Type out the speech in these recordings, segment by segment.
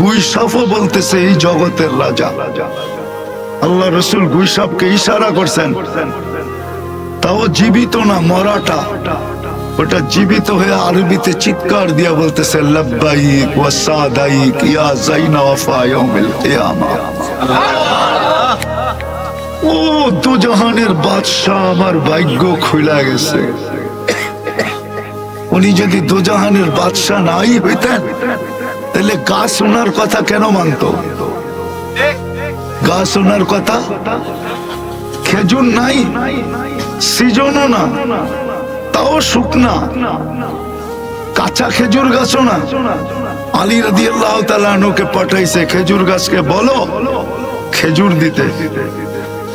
গুইসাফও বলতেছে এই জগতের রাজা। আল্লাহ রসুল গুইসাফকে ইশারা করছেন, তাও জীবিত না, মরাটা। ওটা জীবিত হয়ে আরবিতে চিৎকার দিয়া বলতেছে লব্বাইক ওয়া সাদাইক ইয়া যাইনা ওয়াফা ইয়াউমিল কিয়ামা। ও দুজাহানের বাদশা, আমার ভাগ্য খুলে গেছে। উনি যদি দুজাহানের বাদশা নাই হইতেন তাহলে গাছ ওনার কথা কেন মানত? গাছ ওনার কথা, খেজুর নাই, সিজনও না, তাও শুকনা, কাঁচা খেজুর গাছও না। আলী রাদিয়াল্লাহু তাআলা আনহুকে পাঠাইছে খেজুর গাছকে বলো খেজুর দিতে।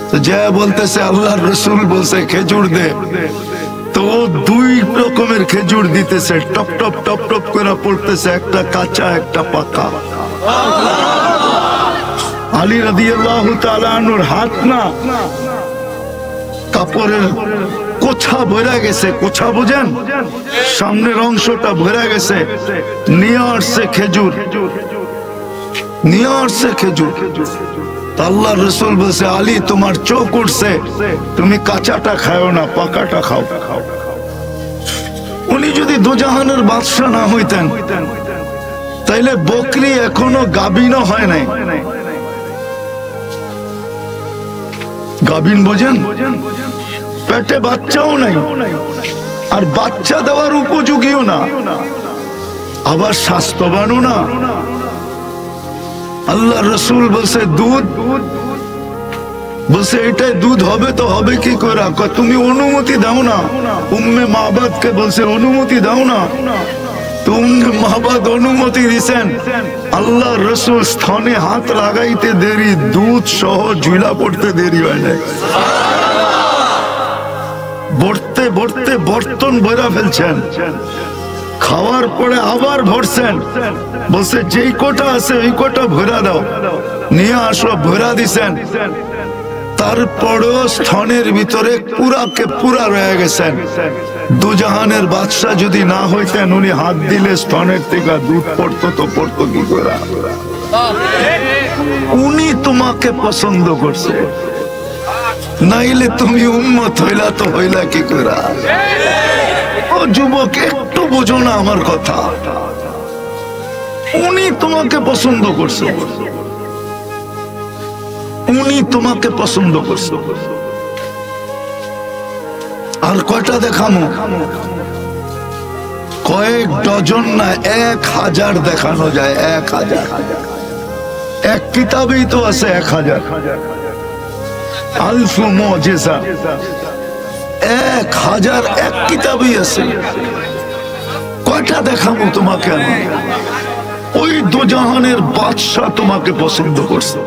তো যা বলতেছে আল্লাহর রাসূল বলছে খেজুর দে, তো দুই রকমের খেজুর দিতেছে, টপ টপ টপ টপ করে পড়তেছে, একটা কাঁচা একটা পাকা। আলী রাদিয়াল্লাহু তাআলা আনহুর হাত না কাপড়ের কোছা ভরে গেছে, কোছা বুঝেন, সামনের অংশটা ভরে গেছে। নিয়ে আসছে খেজুর, নিয়ে আসছে খেজুর। আল্লাহ রসুল বলছে আলী তোমার চোখ উঠছে, তুমি কাঁচাটা খাও না, পাকাটা খাও। উনি যদি দুজাহানের বাদশা না হইতেন তাইলে বকরি এখনো গাবিনও হয় নাই। গাবিন বোঝেন, পেটে বাচ্চাও নাই, আর বাচ্চা দেওয়ার উপযোগীও না, আবার স্বাস্থ্যবানও না। আল্লাহ রসুল বলছে দুধ, বলছে এটাই দুধ হবে, তো হবে কি করে? তুমি অনুমতি দাও না। উম্মে মাবাদকে বলছে অনুমতি দাও না। তো উম্মে মাবাদ অনুমতি দিছেন। আল্লাহ রসুল স্তনে হাত লাগাইতে দেরি, দুধ সহ ঝুলা পড়তে দেরি হয় না। ভরতে ভরতে বর্তন ভরা ফেলছেন, খাওয়ার পরে আবার ভরছেন, বলছে যেই কোটা আছে ওই কোটা ভরা দাও, নিয়ে আসো, ভরা দিছেন। তারপরেও স্তনের ভিতরে পুরাকে পুরা রয়ে গেছেন। দুজাহানের বাদশা যদি না হইতেন, উনি হাত দিলে স্তনের থেকে দুধ পড়তো, তো পড়তো কি করে? উনি তোমাকে পছন্দ করছে, নাইলে তুমি উম্মত হইলা তো হইলা কি করে? ও যুবক, একটু বুঝো না আমার কথা। উনি তোমাকে পছন্দ করছে, উনি তোমাকে পছন্দ করছে। আর কয়টা দেখামো? কয়েক ডজন না, 1000 দেখানো যায়। 1000 এক কিতাবেই তো আছে 1000। আলফু মুজিজা 1000 এক কিতাবেই আছে। কয়টা দেখাবো তোমাকে আমি? ওই দুজাহানের বাদশা তোমাকে পছন্দ করছে।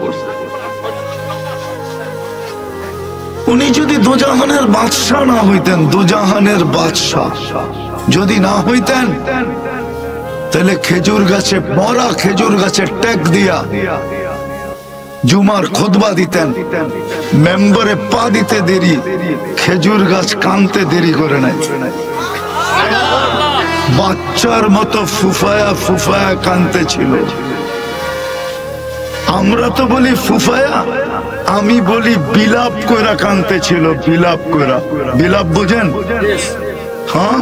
উনি যদি দুজাহানের বাদশা না হইতেন, দুজাহানের বাদশা যদি না হইতেন, তাহলে খেজুর গাছে, মরা খেজুর গাছে টেক দিয়া জুমার খুতবা দিতেন, মেম্বরে পা দিতে দেরি, খেজুর গাছ কানতে দেরি করে নাই। বাচ্চার মতো ফুফায়া ফুফায়া কানতে ছিল। আমরা তো বলি ফুফায়া, আমি বলি বিলাপ কইরা কানতে ছিল। বিলাপ কইরা, বিলাপ বোঝেন? হ্যাঁ,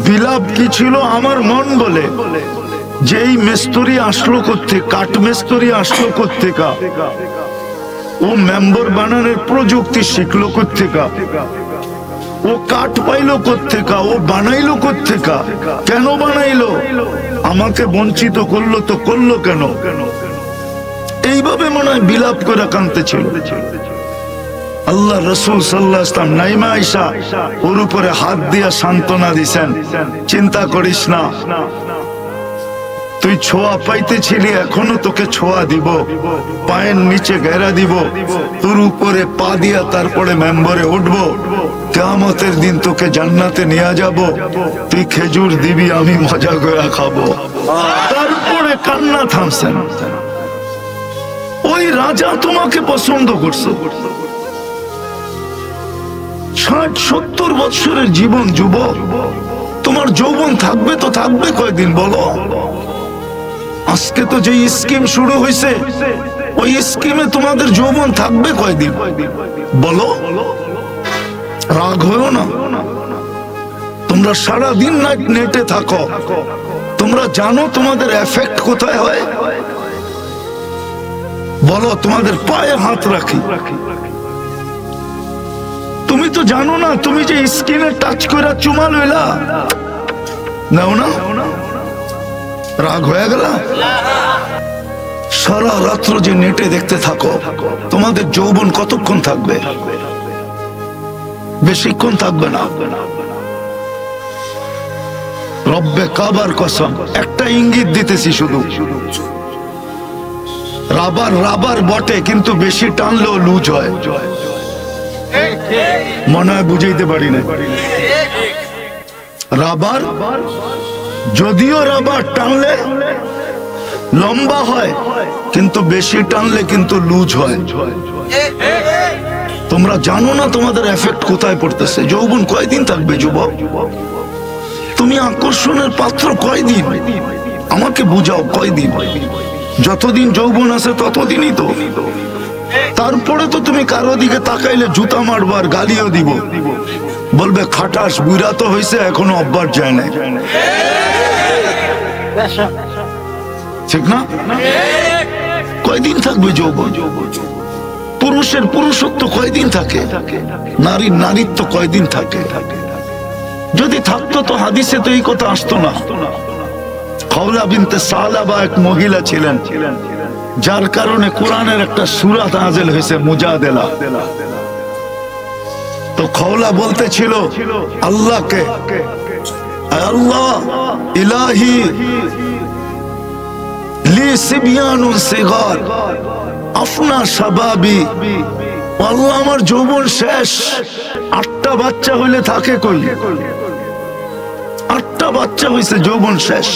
বিলাপ কি ছিল? আমার মন বলে যে এই মেস্তরি আসলো কোত্থেকে, কাঠ মেস্তরি আসলো কোত্থেকে, ও মেম্বার বানানোর প্রযুক্তি শিখলো কোত্থেকে, ও কাঠ পাইলো কোত্থেকে, ও বানাইলো কোত্থেকে, কেন বানাইলো, আমাকে বঞ্চিত করলো তো করলো কেন? এইভাবে মনে হয় বিলাপ করে কানতে ছিল। আল্লাহ রসুল সাল্লাল্লাহু আলাইহি ওয়াসাল্লাম নাইমা আয়েশা ওর উপরে হাত দিয়া সান্ত্বনা দিছেন, চিন্তা করিস না, তুই ছোঁয়া পাইতেছিলি, এখনো তোকে ছোঁয়া দিব, পায়ের নিচে ঘেরা দিব, তোর উপরে পা দিয়া তারপরে মেম্বরে উঠবো, কিয়ামতের দিন তোকে জান্নাতে নিয়ে যাব, তুই খেজুর দিবি, আমি মজা করে খাবো। তারপরে কান্না থামছেন। ওই রাজা তোমাকে পছন্দ করছে। 60-70 বছরের জীবন, যুবক, তোমার যৌবন থাকবে তো থাকবে কয়দিন বলো? আজকে তো যে স্কিম শুরু হয়েছে, ওই স্কিমে তোমাদের যৌবন থাকবে কয়দিন বলো? রাগ হয়েও না। তোমরা সারাদিন নেটে থাকো, তোমরা জানো তোমাদের এফেক্ট কোথায় হয়? বলো, তোমাদের পায়ে হাত রাখি। তুমি তো জানো না, তুমি যে স্কিনে টাচ করে চুমা লইলা, নাও না, রাগ হয়ে গেল? সারা রাত্র যে নেটে দেখতে থাকো, তোমাদের যৌবন কতক্ষণ থাকবে? বেশিক্ষণ থাকবে না। রব্বে কাবার কসম, একটা ইঙ্গিত দিতেছি শুধু। রাবার রাবার বটে, কিন্তু বেশি টানলেও লুজ হয়। মনে হয় বুঝাইতে পারি না। রাবার যদিও রাবার টানলে লম্বা হয়, কিন্তু বেশি টানলে কিন্তু লুজ হয়। তোমরা জানো না তোমাদের এফেক্ট কোথায় পড়তেছে। যৌবন কয়দিন থাকবে যুবক? তুমি আকর্ষণের পাত্র কয়দিন? আমাকে বুঝাও, কয়দিন? যতদিন যৌবন আছে ততদিনই তো। তারপরে তো তুমি কারো দিকে তাকাইলে জুতা মারবো আর গালিও দিব, বলবে খাটাস, বুড়া তো হয়েছে, এখনো অভ্যাস যায় না। ঠিক না? কয়দিন থাকবে যৌবন? পুরুষের পুরুষত্ব কয়দিন থাকে? নারীর নারীত্ব কয়দিন থাকে? যদি থাকতো তো হাদিসে তো এই কথা আসতো না। খাওলা বিনতে সালাবা এক মহিলা ছিলেন, যার কারণে কোরআনের একটা সূরা নাযিল হয়েছে, মুজাদেলা। তো খাওলা বলতেছিল আল্লাহকে, আল্লাহ ইলাহি লি সিবিয়ানুন সিগার আফনা শাবাবি, আল্লাহ আমার যৌবন শেষ। 8টা বাচ্চা হইলে থাকে কই? 8টা বাচ্চা হইছে, যৌবন শেষ।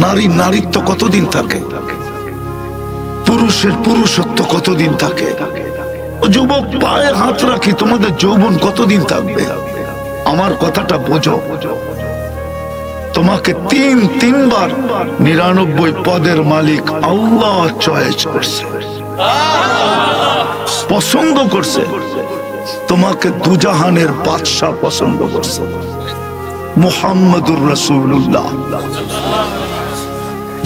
নারীর নারীত্ব কতদিন থাকে? পুরুষের পুরুষত্ব কতদিন থাকে? যুবক, পায়ে হাত রাখি, তোমাদের যৌবন কতদিন থাকবে? আমার কথাটা বোঝো। তোমাকে তিনবার 99 পদের মালিক আল্লাহ চয়েস করছে, পছন্দ করছে। তোমাকে দুজাহানের বাদশাহ পছন্দ করছে, মুহাম্মদুর রাসূলুল্লাহ।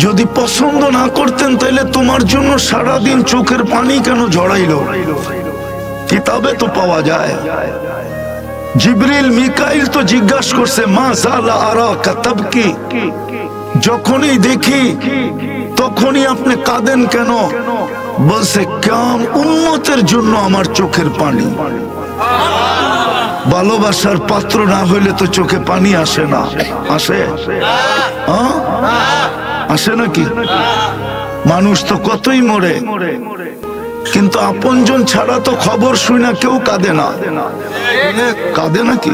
যদি পছন্দ না করতেন তাহলে তোমার জন্য সারাদিন চোখের পানি কেন ঝরাইলো? কিতাবে তো পাওয়া যায়। জিবরিল মিকাইল তো জিজ্ঞাসা করছে, মা জালা আরাকা তাবকি, যখনই দেখি তখনই আপনি কাঁদেন কেন? বলছে, কাম উম্মতের জন্য আমার চোখের পানি। ভালোবাসার পাত্র না হইলে তো চোখে পানি আসে না। আসে? আসে নাকি? মানুষ তো কতই মরে, কিন্তু আপনজন ছাড়া তো খবর শুই না কেউ কাঁদে না। কাঁদে নাকি?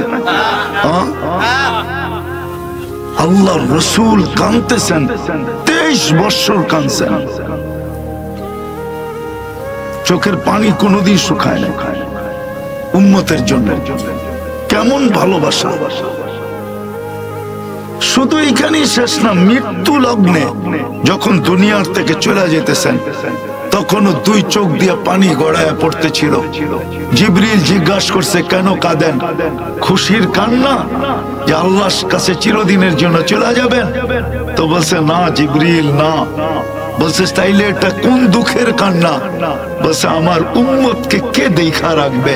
আল্লাহর রাসূল কাঁদতেছেন, 23 বছর কাঁদছেন। চোখের পানি কোনোদিন শুকায় না উম্মতের জন্য। কেমন ভালোবাসা! শুধু এখানেই শেষ না, মৃত্যু লগ্নে যখন দুনিয়ার থেকে চলে যেতেছেন, তখনও 2 চোখ দিয়ে পানি গড়ায় পড়তেছিল। জিবরিল জিজ্ঞাসা করছে, কেন কাঁদেন? খুশির কান্না যে আল্লাহর কাছে চিরদিনের জন্য চলে যাবেন? তো বলছে, না জিবরিল, না। বলছে, তাইলে এটা কোন দুঃখের কান্না? বলছে, আমার উম্মতকে কে দেখা রাখবে,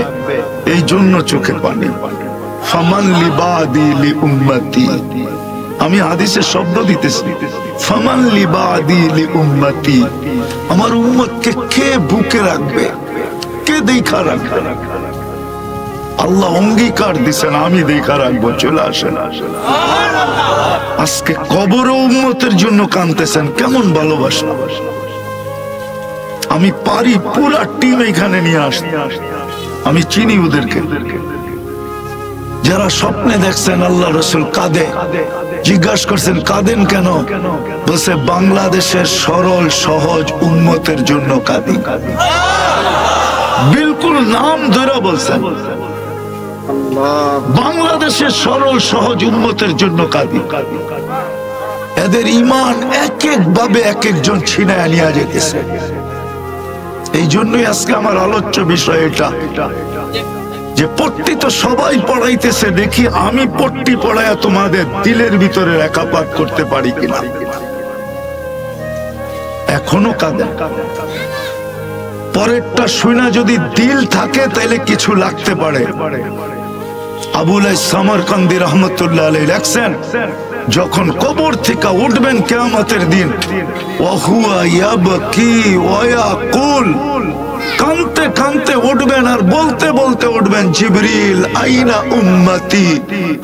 এই জন্য চোখে পানি। ফামান লিবাদি লি উম্মতি, আমি হাদিসের শব্দ দিতেছি, ফামান লিবাদি লি উম্মতি, আমার উম্মতকে কে বুকে রাখবে, কে দেখা রাখবে? আল্লাহ অঙ্গীকার দিছেন, আমি দেখা রাখবো, চলে আসেন। আজকে কবরও উম্মতের জন্য কাঁদতেছেন। কেমন ভালোবাসা! আমি পারি পুরা টিম এখানে নিয়ে আসতে, আমি চিনি ওদেরকে, যারা স্বপ্নে দেখছেন আল্লাহ রাসূল কাঁদে। জিজ্ঞাসা করছেন, কাঁদেন কেন? বলছে, বাংলাদেশের সরল সহজ উম্মতের জন্য কাঁদি। বিলকুল নাম ধরে বলছেন, বাংলাদেশের সরল সহজ উম্মতের জন্য কাঁদি। এদের ঈমান এক এক ভাবে এক একজন ছিনায় নিয়ে যেতেছে। এই জন্যই আজকে আমার আলোচ্য বিষয় এটা, যে পট্টি তো সবাই পড়াইতেছে, দেখি আমি পট্টি পড়াইয়া তোমাদের দিলের ভিতরে রেখাপাত করতে পারি কিনা। এখনো কাঁদে, পরেরটা শুনা যদি দিল থাকে তাহলে কিছু লাগতে পারে। আবুল সামরকান্দি রহমতুল্লাহ আলাইহি লেখছেন, যখন কবর থেকে উঠবেন কিয়ামতের দিন, ওয়াহুয়া ইয়াবকি ওয়া ইয়াকুল, কাঁদতে কাঁদতে উঠবেন আর বলতে বলতে উঠবেন, জিবরিল আইনা উম্মতি,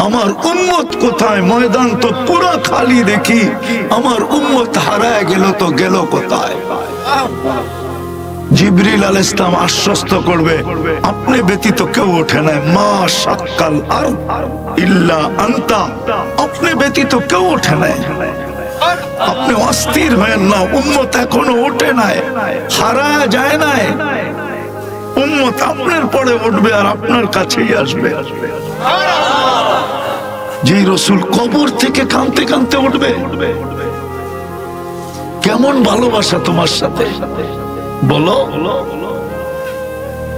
আমার উম্মত কোথায়? ময়দান তো পুরো খালি, দেখি আমার উম্মত হারায় গেল, তো গেল কোথায়? জিবরিল আলাইহিস সালাম আশ্বস্ত করবে, আপনি ব্যতীত কেউ ওঠে নাই, মা শাক্কাল আরদ ইল্লা আনতা, আপনি ব্যতীত কেউ ওঠে নাই। আপনি অস্থির হয়েন না, উম্মত এখনো ওঠে নাই, হারায় যায় নাই। উম্মত আপনার পরে উঠবে আর আপনার কাছেই আসবে। যে রাসূল কবর থেকে কাঁদতে কাঁদতে উঠবে, কেমন ভালোবাসা তোমার সাথে বলো।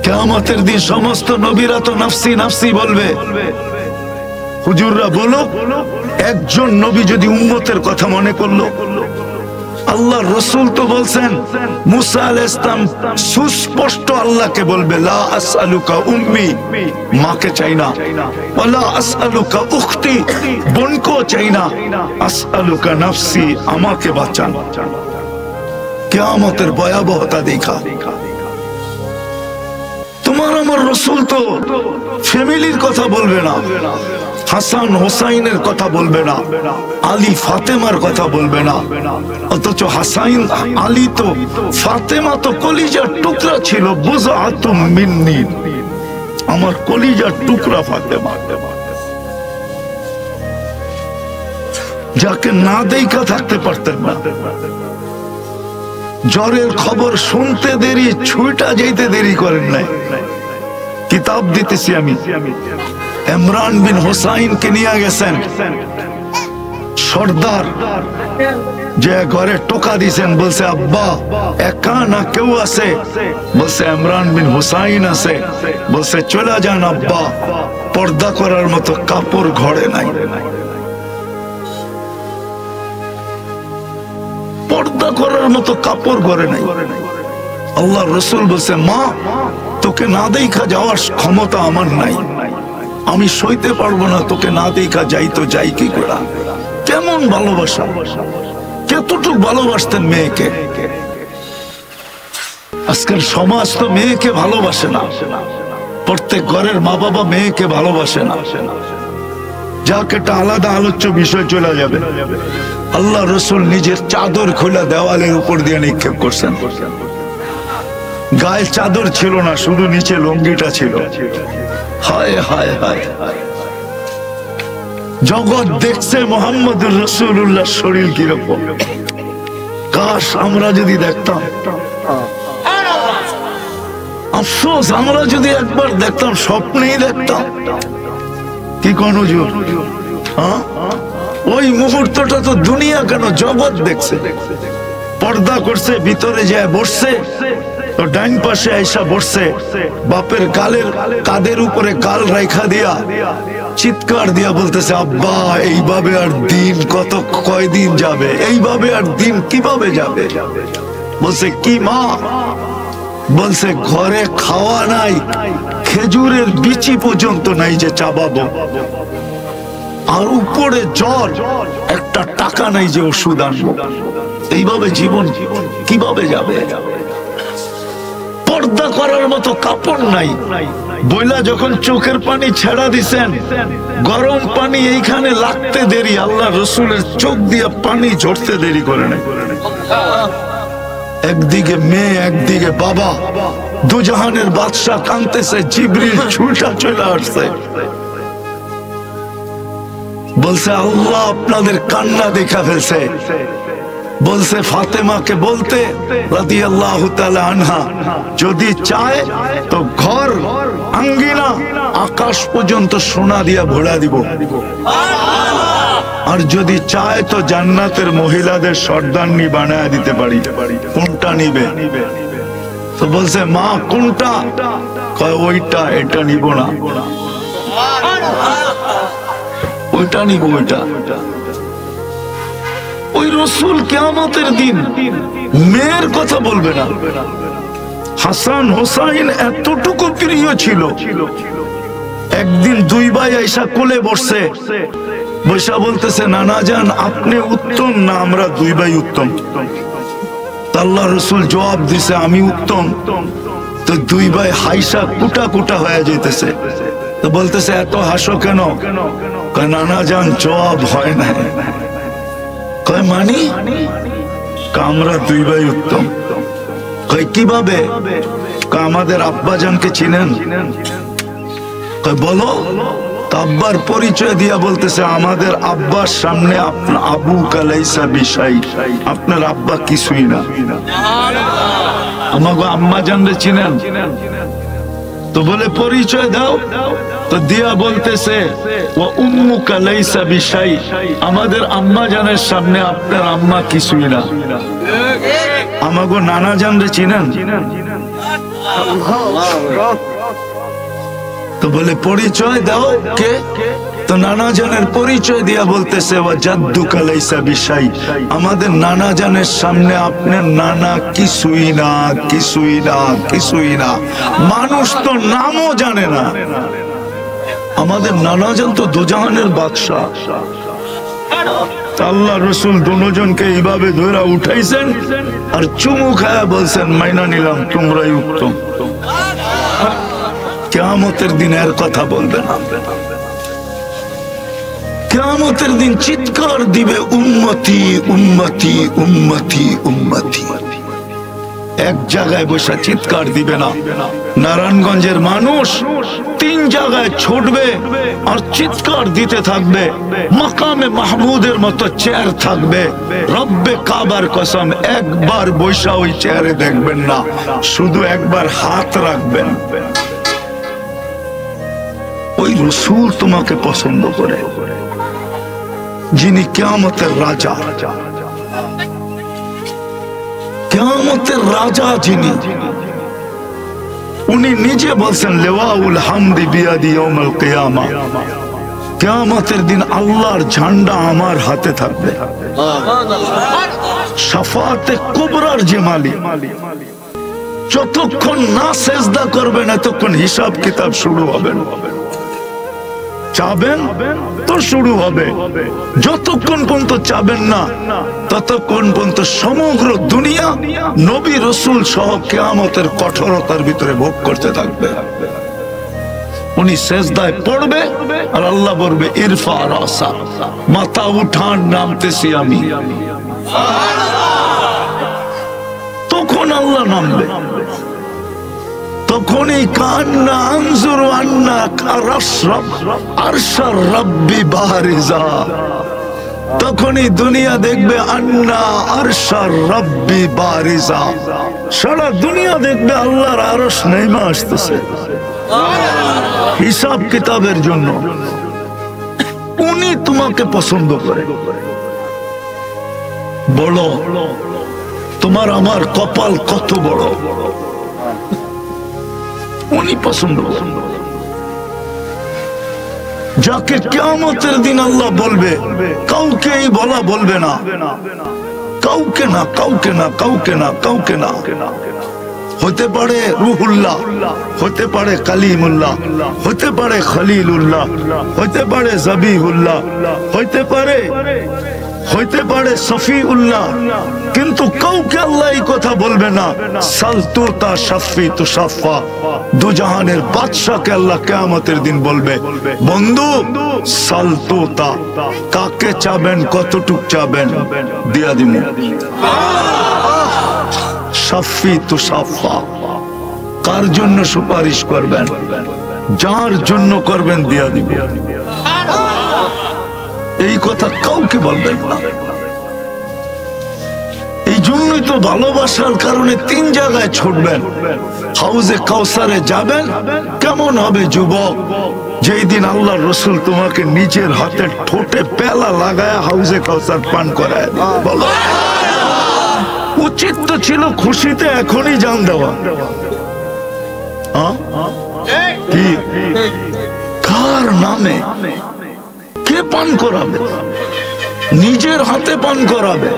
কিয়ামতের দিন সমস্ত নবীরা তো নাফসি নাফসি বলবে। হুজুররা বলো, একজন নবী যদি উম্মতের কথা মনে করলো, আল্লাহর রাসূল তো বলছেন, মুসা আলাইহিস সালাম সুস্পষ্ট আল্লাহকে বলবে, লা আসআলুকা উম্মি, মাকে চাই না, ওয়ালা আসআলুকা উখতি, বোনকে চাই না, আসআলুকা নাফসি, আমাকে বাঁচান। কিয়ামতের ভয়াবহতা দেখা। তোমার আমার রাসূল তো ফ্যামিলির কথা বলবে না, হাসান হোসাইনের কথা বলবে না, আলী ফাতেমার কথা বলবে না, অথচ হাসাইন আলী তো, ফাতেমা তো কলিজার টুকরা ছিল, বুযআতুম মিন্নি, আমার কলিজার টুকরা ফাতেমা, যাকে না দেখা থাকতে পারতেন না। জ্বরের খবর শুনতে দেরি, ছুঁটা যেতে দেরি করেন নাই। কিতাব দিতেছি আমি, ইমরান বিন হুসাইনকে নিয়ে গেছেন সর্দার, যে ঘরে টোকা দিয়েছেন, বলছে আব্বা একা না কেউ আছে? বলছে ইমরান বিন হুসাইন আছে। বলছে চলে যান আব্বা, পর্দা করার মতো কাপড় ঘরে নাই। পর্দা করার মতো কাপড় ঘরে নাই। আল্লাহর রাসূল বলছে, মা তোকে না দেখা যাওয়ার ক্ষমতা আমার নাই, আমি সইতে পারবো না, তোকে না দেখা যাই তো যাই কি করে। কেমন ভালোবাসা, কতটুকু ভালোবাসতেন মেয়েকে। আজকের সমাজ তো মেয়েকে ভালোবাসে না, প্রত্যেক ঘরের মা বাবা মেয়েকে ভালোবাসে না। যাক, একটা আলাদা আলোচ্য বিষয় চলে যাবে। আল্লাহ রাসূল নিজের চাদর খোলা দেওয়ালের উপর দিয়ে নিক্ষেপ করছেন। গায়ে চাদর ছিল না, শুধু নিচে লুঙ্গিটা ছিল। হায় হায় হায়, জগৎ দেখছে মুহাম্মদুর রাসূলুল্লাহ শরীর কিরকম। কাশ আমরা যদি দেখতাম, আফসোস আমরা যদি একবার দেখতাম, স্বপ্নেই দেখতাম। কি কোন হুজুর? ওই মুহূর্তটা তো দুনিয়া কেন জগৎ দেখছে। পর্দা করছে, ভিতরে যায় বসছে, তো ডাইন পাশে আইসা বসছে, বাপের গালের কাদের উপরে গাল রাইখা দিয়া চিৎকার দিয়া বলতেছে, আব্বা এইভাবে আর দিন কয়দিন যাবে? এইভাবে আর দিন কিভাবে যাবে? বলছে কি মা? বলছে ঘরে খাওয়া নাই, খেজুরের বিচি পর্যন্ত নাই যে চাবাবো, আর উপরে জ্বর, একটা টাকা নাই যে ওষুধ আনবো। এইভাবে জীবন কিভাবে যাবে? পর্দা করার মতো কাপড় নাই। বইলা যখন চোখের পানি ছেড়া দিছেন, গরম পানি এইখানে লাগতে দেরি, আল্লাহ রাসূলের চোখ দিয়ে পানি ঝরতে দেরি করে নাই। একদিকে মেয়ে, একদিকে বাবা, দুজাহানের বাদশা কাঁদতেছে, জিবরিল ছুটা চলে আসছে, বলছে আল্লাহ আপনাদের কান্না দেখা ফেলছে। বলছে ফাতেমাকে বলতে রাদিয়াল্লাহু তাআলা আনহা, যদি চায় তো ঘর আঙ্গিনা আকাশ পর্যন্ত সোনা দিয়া ভরা দিব। আর যদি চায় তো জান্নাতের মহিলাদের সর্দারনি বানায় দিতে পারি, কোনটা নিবে? তো বলছে মা কোনটা? কয় ওইটা, এটা নিব না, ওইটা নিব, ওইটা। ওই রসুল কিয়ামতের দিন মেয়ের কথা বলবে না। হাসান হোসাইন এতটুকু প্রিয় ছিল, একদিন দুই ভাই আইসা কোলে বসছে, বৈশা বলতেছে নানা জান আপনি উত্তম না আমরা দুই ভাই উত্তম? আল্লাহ রসুল জবাব দিছে আমি উত্তম। তো দুই ভাই হাইসা কুটা কুটা হয়ে যেতেছে। তো বলতেছে এত হাসো কেন? কয় নানা জান জবাব হয় না। কয় মানি? আমরা দুই ভাই উত্তম। কয় কিভাবে? আমাদের আব্বা জানকে চিনেন? কয় বলো। আব্বার পরিচয় দিয়া বলতেছে আমাদের আব্বার সামনে আপনার আবু কালাইসা বিশাই, আপনার আব্বা কিছুই না। আমাকে আম্মা জানলে চিনেন? তো বলে পরিচয় দাও। তো দিয়া বলতেছে ও উম্মু কালাইসা বিশাই, আমাদের আম্মা জানের সামনে আপনার আম্মা কিছুই না। আমাকে নানা জানলে চিনেন? তো বলে পরিচয় দাও কে? তো নানা জানের পরিচয় দিয়া বলতেছে ওয়া জাদ্দু কালাইসা বিশাই, আমাদের নানা জানের সামনে আপনার নানা কিছুই না, কিছুই না, কিছুই না। মানুষ তো নামও জানে না। আমাদের নানা জান তো দুজাহানের বাদশা। আল্লাহ রসুল দুজনকে এইভাবে ধরে উঠাইছেন আর চুমু খায়া বলছেন মাইনা নিলাম তোমরাই উত্তম। কিয়ামতের দিন এর কথা বলবে না। কিয়ামতের দিন চিৎকার দিবে উম্মতি উম্মতি উম্মতি উম্মতি। এক জায়গায় বসে চিৎকার দিবে না। নারায়ণগঞ্জের মানুষ 3 জায়গায় ছুটবে আর চিৎকার দিতে থাকবে। মাকামে মাহমুদের মতো চেয়ার থাকবে। রব্বে কাবার কসম একবার বৈশা ওই চেয়ারে দেখবেন না, শুধু একবার হাত রাখবেন। ওই রসুল তোমাকে পছন্দ করে, যিনি কিয়ামতের রাজা, কিয়ামতের রাজা যিনি, উনি নিজে বলছেন লিওয়াউল হামদি বিয়াদি ইয়াউমুল কিয়ামা, কিয়ামতের দিন আল্লাহর ঝান্ডা আমার হাতে থাকবে। শাফাআতে কুবরার যে মালিক, যতক্ষণ না সেজদা করবেন ততক্ষণ হিসাব কিতাব শুরু হবে না। চাবেন তো শুরু হবে, যতক্ষণ পর্যন্ত চাবেন না ততক্ষণ পর্যন্ত সমগ্র দুনিয়া নবী রসুল সহ কিয়ামতের কঠোরতার ভিতরে ভোগ করতে থাকবে। উনি সেজদায় পড়বে আর আল্লাহ বলবে ইরফা রাসা, মাথা উঠান নামতেছি আমি। তখন আল্লাহ নামবে। তখনই কান্না আনজুরু আন্না আরশরাব আরশার রাব্বি বারিজা, তখনই দুনিয়া দেখবে আন্না আরশার রাব্বি বারিজা। সারা দুনিয়া দেখবে আল্লাহর আরশ নেমে আসতেছে হিসাব কিতাবের জন্য। উনি তোমাকে পছন্দ করে। বলো তোমার আমার কপাল কত বড়, উনি পছন্দ করেন। যাকে কিয়ামতের দিন আল্লাহ বলবে, কাউকে এই বলা বলবে না, কাউকে না, কাউকে না, কাউকে না, কাউকে না। হতে পারে রুহুল্লাহ, হতে পারে কালিমুল্লাহ, হতে পারে খলিলুল্লাহ, হতে পারে জবিহুল্লাহ, হতে পারে সফিউল্লাহ, কিন্তু কাউকে আল্লাহ এই কথা বলবে না সালতুতা শাফি তুশাফা। দুজাহানের বাদশাকে আল্লাহ কিয়ামতের দিন বলবে বন্ধু সালতুতা, কাকে চাবেন, কতটুক চাবেন দিয়া দিমু। শাফি তুশাফা, কার জন্য সুপারিশ করবেন, যার জন্য করবেন দিয়া দিবে। এই কথা কাউকে বলবেন না। এই জন্যই তো ভালোবাসার কারণে 3 জায়গায় ছুটবেন। হাউজে কাউসারে যাবেন? কেমন হবে যুবক যেই দিন আল্লাহর রাসূল তোমাকে নিজের হাতে ঠোঁটে পেলা লাগায় হাউজে কাউসার পান করায়? বলো, উচিত তো ছিল খুশিতে এখনই জান দেওয়া। কি কার নামে কে পান করাবে? নিজের হাতে পান করাবে।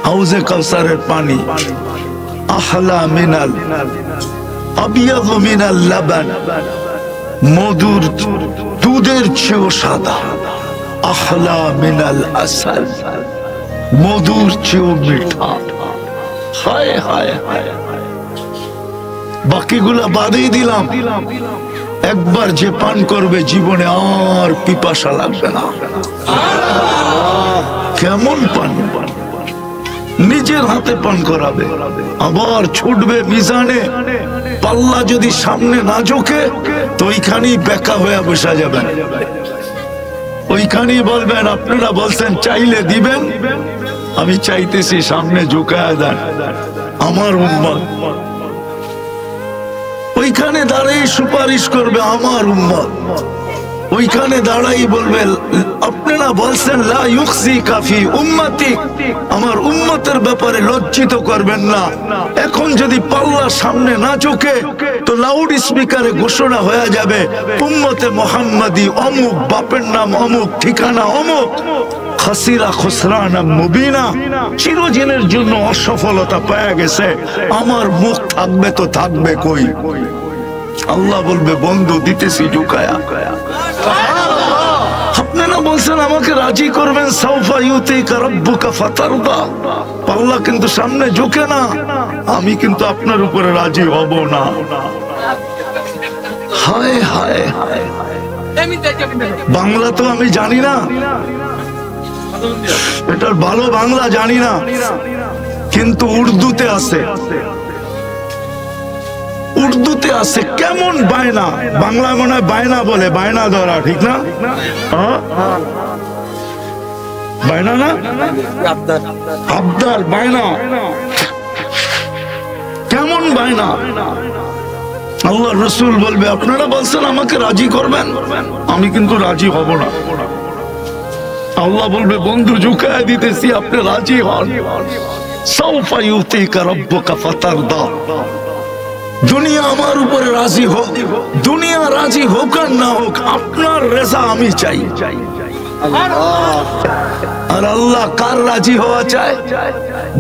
হাউজে কাউসারের পানি আহলা মিনাল আবিয়াদু মিনাল লাবান, মধুর দুধের চেয়েও সাদা। আহলা মিনাল আসাল, মধুর চেয়েও মিঠা। হায় হায় হায়, বাকিগুলা বাদেই দিলাম। একবার যে পান করবে জীবনে আর পিপাসা লাগবে না। কেমন পান? নিজের হাতে পান করাবে, আবার ছুটবে মিজানে। পাল্লা যদি সামনে না ঝোঁকে তো ওইখানেই বেকা হয়ে বসা যাবেন। ওইখানেই বলবেন, আপনারা বলছেন চাইলে দিবেন, আমি চাইতেছি সামনে ঝুঁকায় দেন আমার উম্মত। ওইখানে দাঁড়িয়ে সুপারিশ করবে আমার উম্মত। ওইখানে দাঁড়াই বলবে, আপনারা বলছেন লা ইউখজিকা ফি উম্মতিক, আমার উম্মতের ব্যাপারে লজ্জিত করবেন না। এখন যদি পাল্লা সামনে না ঝোঁকে তো লাউড স্পিকারে ঘোষণা হয়ে যাবে, উম্মতে মুহাম্মাদি অমুক, বাপের নাম অমুক, ঠিকানা অমুক, খাসিরা খুসরানা মুবিনা, চিরদিনের জন্য অসফলতা পেয়ে গেছে। আমার মুখ থাকবে তো থাকবে কই? আল্লাহ বলবে, বন্ধু দিতেছি ঝুঁকায়া। আপনারা বলছেন আমাকে রাজি করবেন, সাউফা ইউতিকা রাব্বুকা ফাতারদা। পাল্লা কিন্তু সামনে ঝুঁকে না, আমি কিন্তু আপনার উপরে রাজি হব না। হায় হায় হায়, বাংলা তো আমি জানি না, এটার ভালো বাংলা জানি না, কিন্তু উর্দুতে আছে। উর্দুতে আছে কেমন বায়না, বাংলা মনে হয় বায়না বলে, বায়না ধরা, ঠিক না? বায়না না, আবদার, বায়না। কেমন বায়না? আল্লাহ রাসূল বলবে, আপনারা বলছেন আমাকে রাজি করবেন, আমি কিন্তু রাজি হব না। আল্লাহ বলবে, বন্ধু ঝুঁকায় দিতেছি, আপনি রাজি হন। সাউফা ইউতিকা রাব্বুকা ফাতারদা। দুনিয়া আমার উপরে রাজি হোক, দুনিয়া রাজি হোক আর না হোক, আপনার রেজা আমি চাই। আর আল্লাহ কার রাজি হওয়া চায়?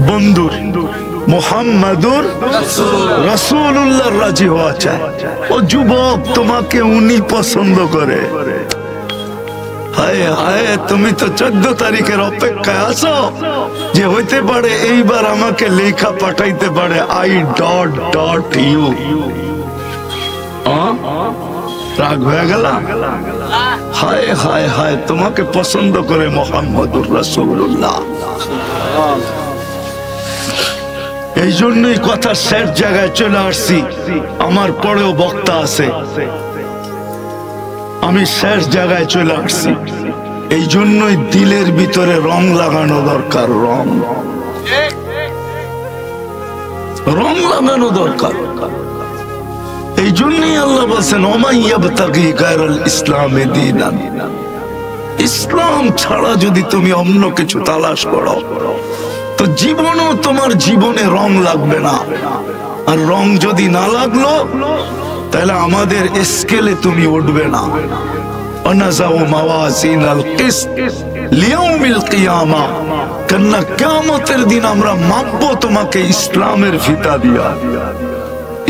বন্ধুর, মুহাম্মাদুর রাসূলুল্লাহর রাজি হওয়া চায়। ও যুবক, তোমাকে উনি পছন্দ করে। হায় হায়, তুমি তো 14 তারিখের অপেক্ষায় আছো যে হইতে পারে এইবার আমাকে লেখা পাঠাইতে পারে I.U। রাগ হয়ে গেল? হায় হায় হায়, তোমাকে পছন্দ করে মুহাম্মদুর রাসূলুল্লাহ। এই জন্যই কথা শেষ জায়গায় চলে আসছি। আমার পরেও বক্তা আছে, আমি শেষ জায়গায় চলে আসছি। এই জন্যই দিলের ভিতরে রং লাগানো দরকার, রং লাগানো দরকার। এই জন্যই আল্লাহ বলেন, ওমাই ইয়াবতাগি গায়রাল ইসলামে দীনান, ইসলাম ছাড়া যদি তুমি অন্য কিছু তালাশ করো তো জীবনও তোমার জীবনে রং লাগবে না। আর রং যদি না লাগলো তাহলে আমাদের স্কেলে তুমি উঠবে না। অনাযাউ মাওয়াজিনাল কিসত লিয়াউমিল কিয়ামা, কেননা কিয়ামতের দিন আমরা মাপবো তোমাকে ইসলামের ফিতা দিয়া,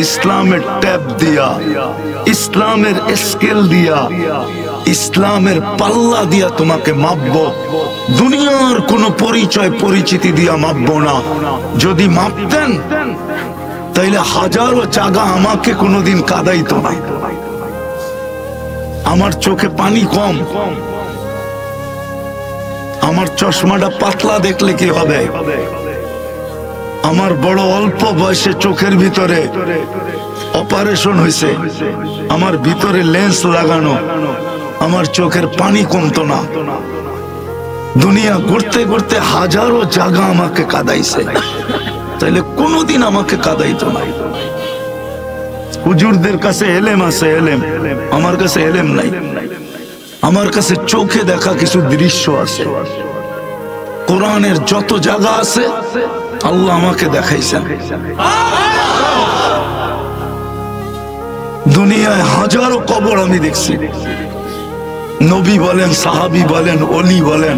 ইসলামের ট্যাপ দিয়া, ইসলামের স্কেল দিয়া, ইসলামের পাল্লা দিয়া তোমাকে মাপবো। দুনিয়ার কোনো পরিচয় পরিচিতি দিয়া মাপবো না। যদি মাপতেন তাইলে হাজারো জায়গা আমাকে কোনোদিন কাঁদাইতো না। আমার চোখে পানি কম, আমার চশমাটা পাতলা দেখলে কি হবে? আমার বড় অল্প বয়সে চোখের ভিতরে অপারেশন হয়েছে, আমার ভিতরে লেন্স লাগানো, আমার চোখের পানি কমতো না। দুনিয়া ঘুরতে ঘুরতে হাজারো জায়গা আমাকে কাঁদাইছে, তাইলে কোনোদিন আমাকে কাঁদাইতো না। হুজুরদের কাছে এলেম আছে, এলেম। আমার কাছে এলেম নাই, আমার কাছে চোখে দেখা কিছু দৃশ্য আছে। কোরআনের যত জায়গা আছে আল্লাহ আমাকে দেখাইছেন। দুনিয়ায় হাজারো কবর আমি দেখছি। নবী বলেন, সাহাবী বলেন, ওলি বলেন,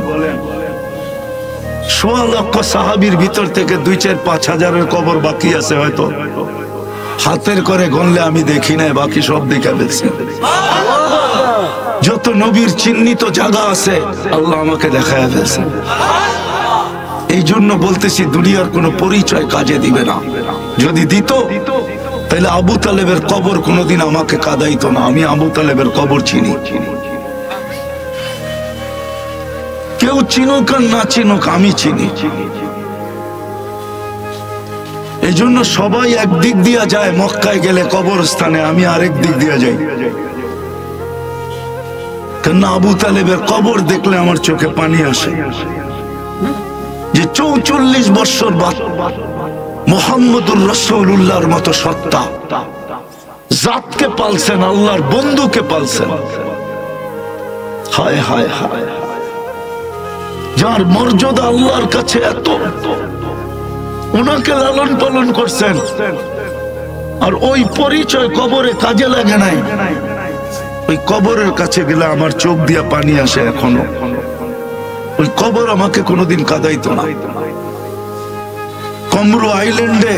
১৬ লক্ষ সাহাবীর ভিতর থেকে ২-৪-৫ হাজারের কবর বাকি আছে, হয়তো হাতের করে গণলে আমি দেখি না, বাকি সব দেখে ফেলছি। যত নবীর চিহ্নিত জায়গা আছে আল্লাহ আমাকে দেখায় ফেলছে। এই জন্য বলতেছি, দুনিয়ার কোনো পরিচয় কাজে দিবে না। যদি দিত তাহলে আবু তালেবের কবর কোনোদিন আমাকে কাঁদাইতো না। আমি আবু তালেবের কবর চিনি। কেউ চিনুক আর না চিনুক, আমি চিনি। এই জন্য সবাই একদিক দিয়া যায় মক্কায় গেলে কবরস্থানে, আমি আরেক দিক দিয়া যাই। কেন আবু তালেবের কবর দেখলে আমার চোখে পানি আসে। যে ৪৪ বছর বাদ মুহাম্মদুর রাসূলুল্লাহর মতো সত্তা, জাতকে পালছেন, আল্লাহর বন্ধুকে পালছেন। হায় হায় হায়, যার মর্যাদা আল্লাহর কাছে এত, ওনাকে লালন পালন করছেন, আর ওই পরিচয় কবরে কাজে লাগে নাই। ওই কবরের কাছে গেলে আমার চোখ দিয়া পানি আসে এখনো। ওই কবর আমাকে কোনোদিন কাঁদাইতো না। কমরু আইল্যান্ডে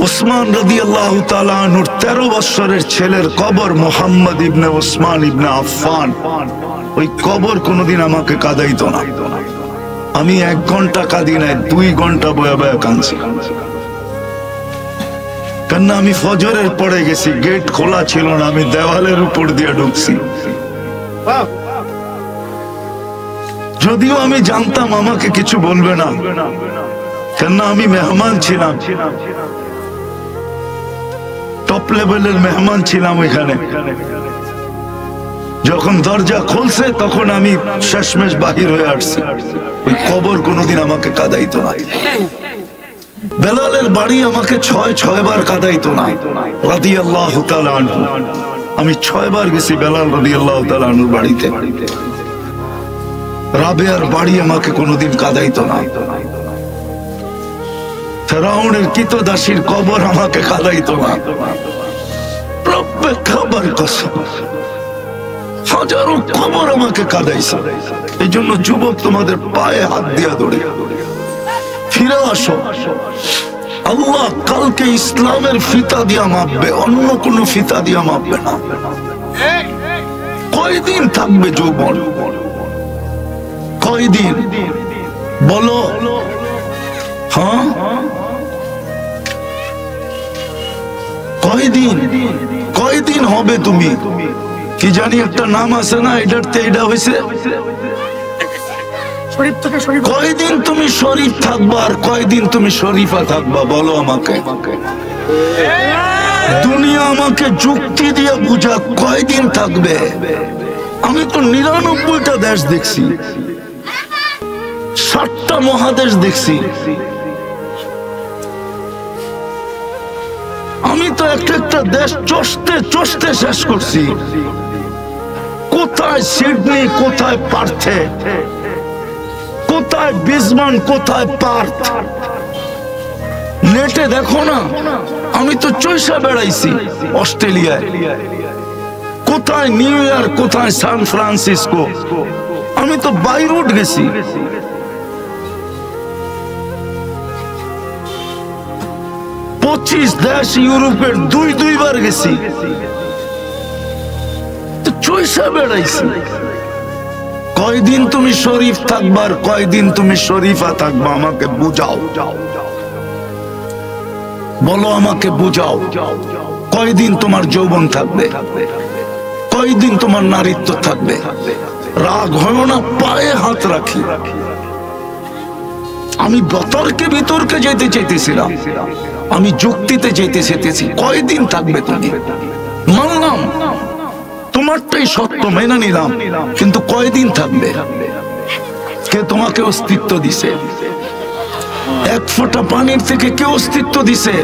ওসমান রাদিয়াল্লাহু তাআলা আনহুর 13 বছরের ছেলের কবর, মুহাম্মদ ইবনে ওসমান ইবনে আফফান। ওই কবর কোনোদিন আমাকে কাঁদাইতো না। আমি 1 ঘন্টা কাঁদি নাই, 2 ঘন্টা বয়া বয়া কাঁদছি। কেন আমি ফজরের পরে গেছি, গেট খোলা ছিল না, আমি দেওয়ালের উপর দিয়ে ঢুকছি। যদিও আমি জানতাম আমাকে কিছু বলবে না, কেন আমি মেহমান ছিলাম, টপ লেভেলের মেহমান ছিলাম ওইখানে। যখন দরজা খুলছে তখন আমি শেষমেশ বাহির হয়ে আসছি। ওই কবর কোনোদিন আমাকে কাঁদাইতো না। বেলালের বাড়ি আমাকে 6 বার কাঁদাইতো না রাদিয়াল্লাহু তাআলা আনহু। আমি 6 বার গেছি বেলাল রাদিয়াল্লাহু তাআলা আনহুর বাড়িতে। রাবেয়ার বাড়ি আমাকে কোনোদিন কাঁদাইতো না। ফেরাউনের কৃতদাসীর কবর আমাকে কাঁদাইতো না। রব্বে খাবার কসম, হাজারো কবর আমাকে কাঁদাইছে। এই জন্য যুবক, তোমাদের পায়ে হাত দিয়া ধরে ফিরে আসো। আল্লাহ কালকে ইসলামের ফিতা দিয়া মাপবে, অন্য কোন ফিতা দিয়া মাপবে না। কয়দিন থাকবে যৌবন? কয়দিন বলো? হ্যাঁ, কয়দিন? কয়দিন হবে? তুমি কি জানি একটা নাম আছে না, এটার তে এটা হয়েছে। কয়দিন তুমি শরীফ থাকবা আর কয়দিন তুমি শরীফা থাকবা? বলো আমাকে। দুনিয়া আমাকে যুক্তি দিয়ে বুঝা, কয়দিন থাকবে? আমি তো ৯৯টা দেশ দেখছি, ৭টা মহাদেশ দেখছি। আমি তো একটা দেশ চষতে চষতে শেষ করছি। কোথায় সিডনি, কোথায় পার্থে, কোথায় বিসমান, কোথায় পার্থ, নেটে দেখো না। আমি তো চৈশা বেড়াইছি অস্ট্রেলিয়ায়, কোথায় নিউ ইয়র্ক, কোথায় সান ফ্রান্সিসকো। আমি তো বাইরুট গেছি। 25 দেশ ইউরোপের 2 বার গেছি। তো চৈশা বেড়াইছি। কয়দিন তুমি শরীফ থাকবা আর কয়দিন তুমি শরীফা থাকবা? আমাকে বুঝাও, বলো আমাকে বুঝাও। কয়দিন তোমার যৌবন থাকবে? কয়দিন তোমার নারীত্ব থাকবে? রাগ হয় না, পায়ে হাত রাখি। আমি বিতর্কে যেতে চাইতেছিলাম, আমি যুক্তিতে যেতে চেয়েছি। কয়দিন থাকবে তুমি? মানলাম তোমারটাই সত্য, মেনে নিলাম, কিন্তু কয়দিন থাকবে? কে তোমাকে অস্তিত্ব দিছে? এক ফোঁটা পানির থেকে কে অস্তিত্ব দিছে?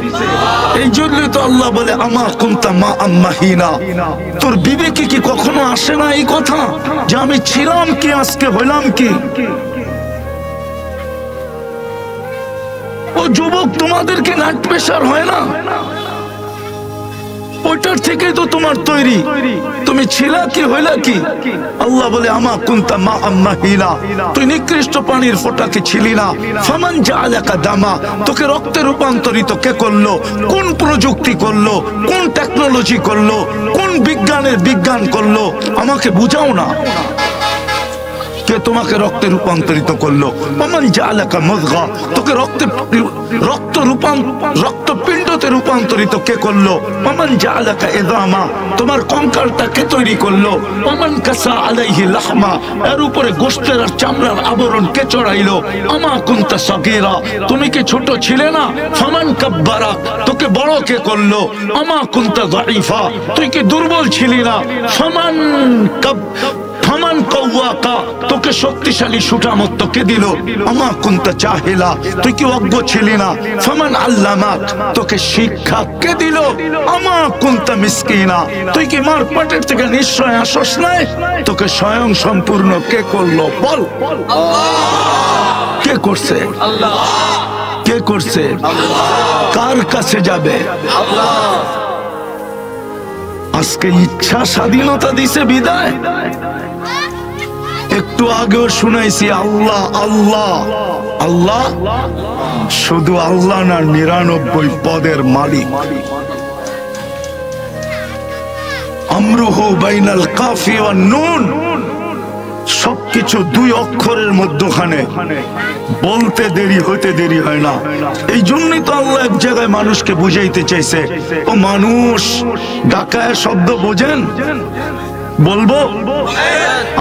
এই জন্যই তো আল্লাহ বলে আমা কুনতা মা আম্মাহিনা। তোর বিবেকে কি কখনো আসে না এই কথা যে আমি ছিলাম কি, আজকে হইলাম কি? ও যুবক, তোমাদেরকে নাট প্রেশার হয় না? ওইটার থেকে তো তোমার তৈরি। তুমি ছিলা কি, হইলা কি? আল্লাহ বলে আমা কুনতা মা আম্মাহিনা, তুই নিকৃষ্ট পানির ফোঁটাকে ছিলি না। ফামান জাআলাকা দামা, তোকে রক্তে রূপান্তরিত কে করলো? কোন প্রযুক্তি করলো? কোন টেকনোলজি করলো? কোন বিজ্ঞানের বিজ্ঞান করলো? আমাকে বুঝাও না, কে তোমাকে রক্তে রূপান্তরিত করলো? ফামান জাআলাকা মুযগা, তোকে রক্তপিণ্ডতে রূপান্তরিত কে করলো? ফামান জাআলাকা ইযামা, তোমার কঙ্কালটা কে তৈরি করলো? ফামান কাসা আলাইহি লাহমা, এর উপরে গোশতের আর চামড়ার আবরণ কে চড়াইলো? আমা কুনতা সাগীরা, তুমি কি ছোট ছিলে না? ফামান কাব্বারা, তোকে বড় কে করলো? আমা কুনতা যায়ীফা, তুই কি দুর্বল ছিলি না? ফামান কওয়াকা, তোকে শক্তিশালী সুঠামত্ব কে দিল? আমা কুনতা জাহিলা, তুই কি অজ্ঞ ছিলি না? ফামান আল্লামাক, তোকে শিক্ষা কে দিল? আমা কুনতা মিসকিনা, তুই কি মার পেটের থেকে নিশ্চয় আসস নাই? তোকে স্বয়ং সম্পূর্ণ কে করলো? বল, কে করছে? কে করছে? কার কাছে যাবে? আজকে ইচ্ছা স্বাধীনতা দিছে বিদায়। একটু আগেও শুনাইছি আল্লাহ আল্লাহ আল্লাহ, শুধু আল্লাহ না, 99 পদের মালিক। আমরুহু বাইনাল কাফি ওয়ান নুন, সবকিছু 2 অক্ষরের মধ্যখানে, বলতে দেরি হইতে দেরি হয় না। এই জন্যই তো আল্লাহ এক জায়গায় মানুষকে বুঝাইতে চাইছে, ও মানুষ, ডাকায় শব্দ বোঝেন? বলবো?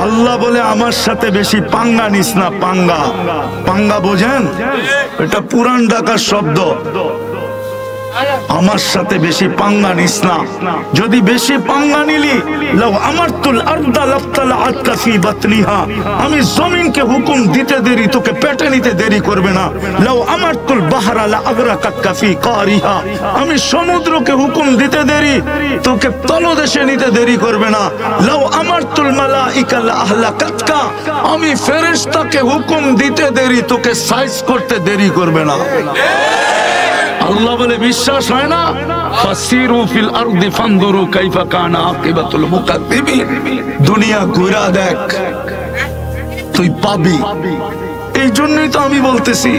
আল্লাহ বলে আমার সাথে বেশি পাঙ্গা নিস না। পাঙ্গা, পাঙ্গা বোঝেন? এটা পুরান ঢাকার শব্দ। আমার সাথে বেশি পাঙ্গা নিস না। যদি বেশি পাঙ্গা নিলি, লাউ আমারতুল আরদা লাফতালাআতকা ফি বাতনিহা, আমি জমিনকে হুকুম দিতে দেরি, তোকে পেটে নিতে দেরি করবে না। লাউ আমারতুল বাহরা লা আগরাকাতকা ফি কারিহা, আমি সমুদ্রকে হুকুম দিতে দেরি, তোকে তলদেশে নিতে দেরি করবে না। লাউ আমারতুল মালাইকা লা আহলাকাতকা, আমি ফেরেশতাকে হুকুম দিতে দেরি, তোকে সাইজ করতে দেরি করবে না। আল্লাহ বলে বিশ্বাস হয় না? ফাসিরু ফিল আরদি ফানদুরু কাইফা কানা আকিবাতুল মুকাদ্দিবিন, দুনিয়া ঘুরা দেখ, তুই পাবি। এই জন্যই তো আমি বলতেছি,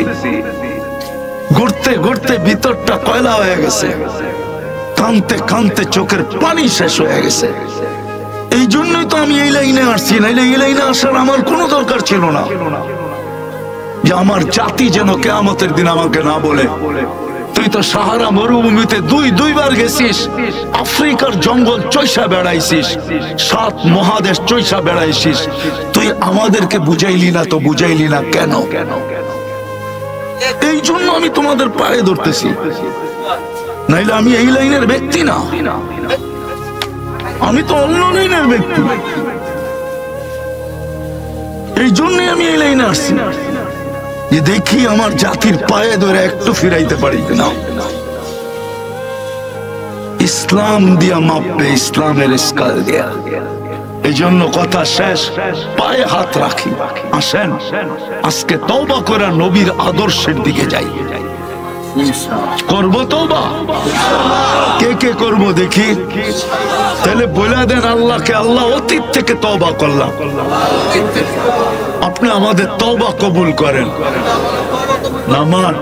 ঘুরতে ঘুরতে ভিতরটা কয়লা হয়ে গেছে, কানতে কানতে চোখের পানি শেষ হয়ে গেছে। এই জন্যই তো আমি এই লাইনে আসছি, নাইলে এই লাইনে আসার আমার কোনো দরকার ছিল না। যে আমার জাতি যেন কিয়ামতের দিন আমাকে না বলে, তুই তো সাহারা মরুভূমিতে দুইবার গেছিস, আফ্রিকার জঙ্গল চৈষা বেড়াইছিস, 7 মহাদেশ চৈষা বেড়াইছিস, তুই আমাদেরকে বুঝাইলি না। তো বুঝাইলি না কেন? এই জন্য আমি তোমাদের পায়ে ধরতেছি, নাইলে আমি এই লাইনের ব্যক্তি না, আমি তো অন্য লাইনের ব্যক্তি। এই জন্যই আমি এই লাইনে আসছি, যে দেখি আমার জাতির পায়ে ধরে একটু ফিরাইতে পারি না। ইসলাম দিয়া মাপবে, ইসলামের স্কাল দিয়া। এই জন্য কথা শেষ, পায়ে হাত রাখি। আসেন আজকে তওবা করে নবীর আদর্শের দিকে যাই। করবো তওবা? কে কে করবো দেখি? তাহলে বলে দেন আল্লাহকে, আল্লাহ অতীত থেকে তওবা করলাম, আপনি আমাদের তওবা কবুল করেন। নামান